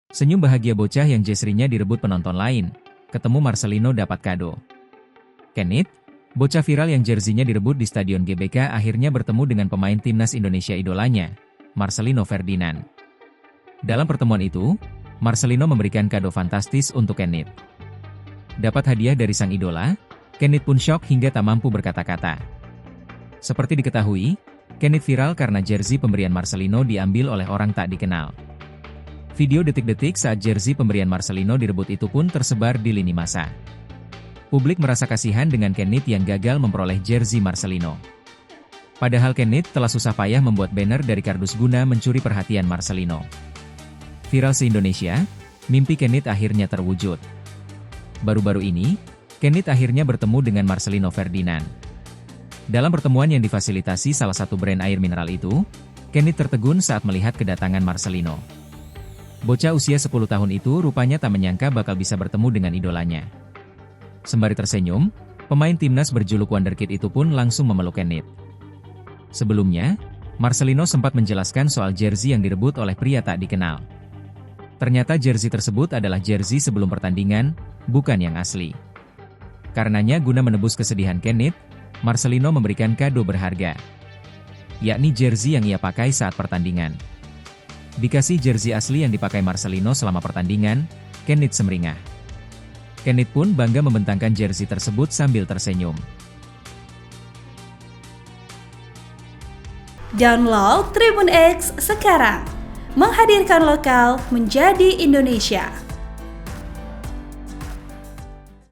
Senyum bahagia bocah yang jersey-nya direbut penonton lain. Ketemu Marcelino dapat kado. Kenneth, bocah viral yang jersey-nya direbut di Stadion GBK akhirnya bertemu dengan pemain timnas Indonesia idolanya, Marcelino Ferdinand. Dalam pertemuan itu, Marcelino memberikan kado fantastis untuk Kenneth. Dapat hadiah dari sang idola, Kenneth pun syok hingga tak mampu berkata-kata. Seperti diketahui, Kenneth viral karena jersey pemberian Marcelino diambil oleh orang tak dikenal. Video detik-detik saat jersey pemberian Marcelino direbut itu pun tersebar di lini massa. Publik merasa kasihan dengan Kenneth yang gagal memperoleh jersey Marcelino. Padahal Kenneth telah susah payah membuat banner dari kardus guna mencuri perhatian Marcelino. Viral se-Indonesia, mimpi Kenneth akhirnya terwujud. Baru-baru ini, Kenneth akhirnya bertemu dengan Marcelino Ferdinand. Dalam pertemuan yang difasilitasi salah satu brand air mineral itu, Kenneth tertegun saat melihat kedatangan Marcelino. Bocah usia 10 tahun itu rupanya tak menyangka bakal bisa bertemu dengan idolanya. Sembari tersenyum, pemain timnas berjuluk Wonderkid itu pun langsung memeluk Kenneth. Sebelumnya, Marcelino sempat menjelaskan soal jersey yang direbut oleh pria tak dikenal. Ternyata jersey tersebut adalah jersey sebelum pertandingan, bukan yang asli. Karenanya guna menebus kesedihan Kenneth, Marcelino memberikan kado berharga, yakni jersey yang ia pakai saat pertandingan. Dikasih jersey asli yang dipakai Marcelino selama pertandingan, Kenneth semeringah. Kenneth pun bangga membentangkan jersey tersebut sambil tersenyum. Download Tribun X sekarang, menghadirkan lokal menjadi Indonesia.